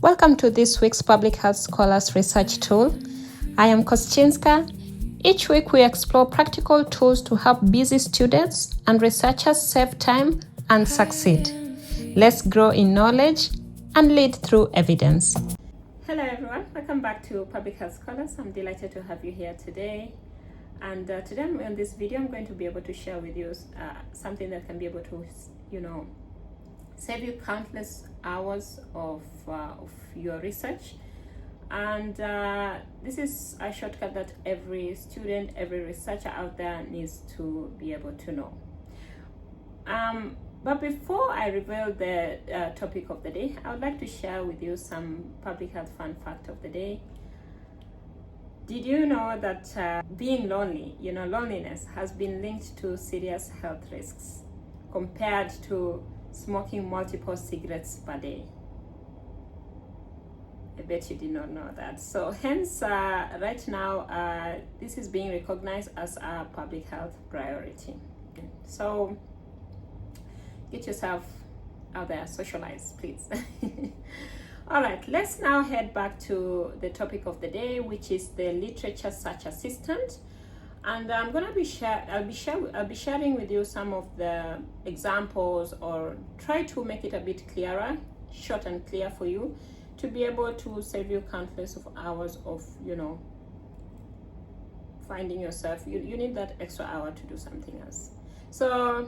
Welcome to this week's Public Health Scholars Research Tool. I am Koschinska. Each week we explore practical tools to help busy students and researchers save time and succeed. Let's grow in knowledge and lead through evidence. Hello everyone, welcome back to Public Health Scholars. I'm delighted to have you here today. And today in this video, I'm going to be able to share with you something that can be able to, save you countless hours of your research. And this is a shortcut that every student, every researcher out there needs to be able to know. But before I reveal the topic of the day, I would like to share with you some public health fun fact of the day. Did you know that being lonely, loneliness has been linked to serious health risks compared to smoking multiple cigarettes per day? I bet you did not know that. So hence, right now, this is being recognized as a public health priority. So get yourself out there, socialize, please. All right, let's now head back to the topic of the day, which is the literature search assistant. And I'm gonna be I'll be sharing with you some of the examples, or try to make it a bit clearer, short and clear for you, to be able to save you countless of hours of finding yourself. You need that extra hour to do something else. So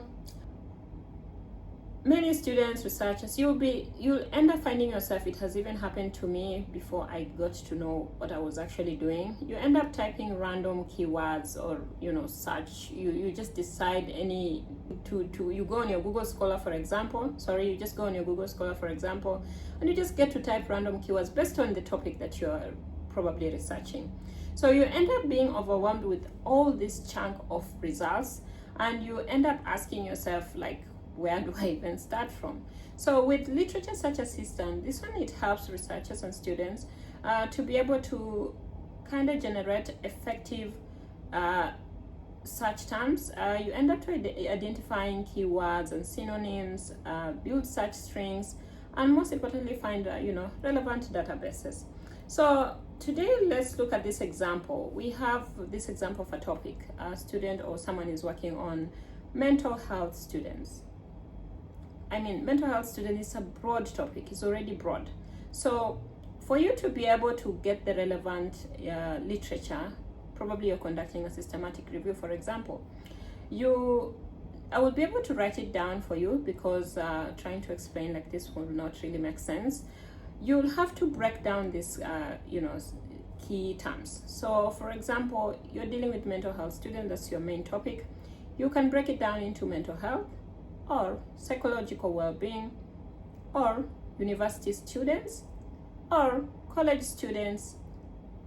many students, researchers, you'll end up finding yourself, it has even happened to me before I got to know what I was actually doing. You end up typing random keywords or search. You just decide you go on your Google Scholar, for example. You just go on your Google Scholar, for example, and you just get to type random keywords based on the topic that you're probably researching. So you end up being overwhelmed with all this chunk of results, and you end up asking yourself, like, where do I even start from? So with literature search assistant, this one, it helps researchers and students to be able to kind of generate effective search terms. You end up identifying keywords and synonyms, build search strings, and most importantly, find relevant databases. So today, let's look at this example. We have this example of a topic. A student or someone is working on mental health students. Mental health student is a broad topic. It's already broad. So for you to be able to get the relevant literature, probably you're conducting a systematic review, for example, I will be able to write it down for you, because trying to explain like this will not really make sense. You'll have to break down this, key terms. So for example, you're dealing with mental health students, that's your main topic. You can break it down into mental health, or psychological well-being, or university students, or college students,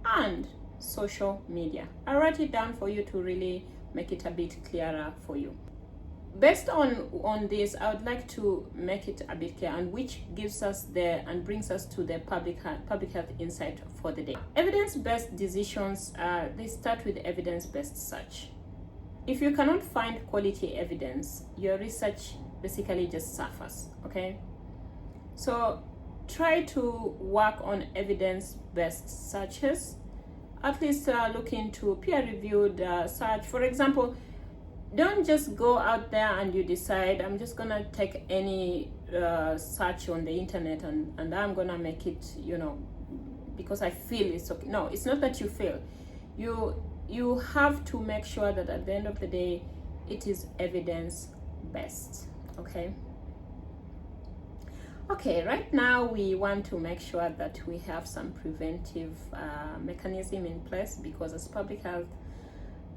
and social media. I'll write it down for you to really make it a bit clearer for you. Based on this, I would like to make it a bit clear, and which gives us and brings us to the public health insight for the day. Evidence-based decisions, they start with evidence-based search. If you cannot find quality evidence, your research basically just suffers, okay? So try to work on evidence-based searches. At least look into peer-reviewed search. For example, don't just go out there and you decide, I'm just gonna take any search on the internet and I'm gonna make it, because I feel it's okay. No, it's not that you feel. You have to make sure that at the end of the day, it is evidence-based, okay? Okay, right now we want to make sure that we have some preventive mechanism in place, because as public health,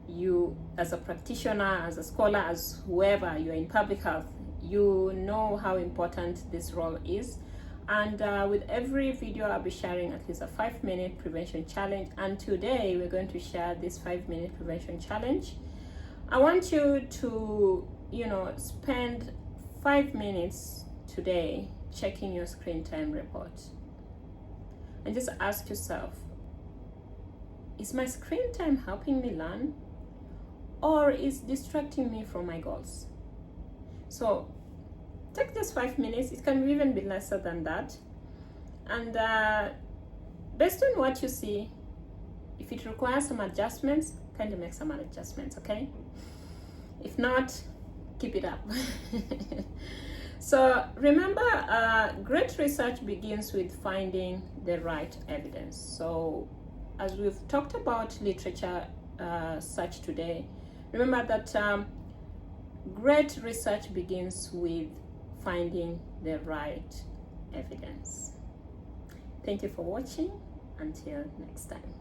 you as a practitioner, as a scholar, as whoever, you're in public health, you know how important this role is. And with every video, I'll be sharing at least a 5-minute prevention challenge. And today we're going to share this 5-minute prevention challenge. I want you to, spend 5 minutes today checking your screen time report. And just ask yourself, is my screen time helping me learn, or is distracting me from my goals? So take just 5 minutes. It can even be lesser than that. And based on what you see, if it requires some adjustments, kindly make some adjustments, okay? If not, keep it up. So remember, great research begins with finding the right evidence. So as we've talked about literature search today, remember that great research begins with finding the right evidence. Thank you for watching. Until next time.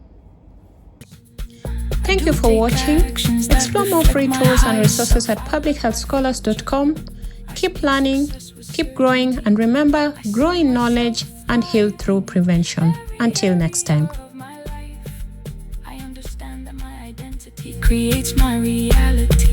Thank you for watching. Explore more free tools and resources at publichealthscholars.com. Keep learning, keep growing, and remember, grow in knowledge and heal through prevention. Until next time. I understand that my identity creates my reality.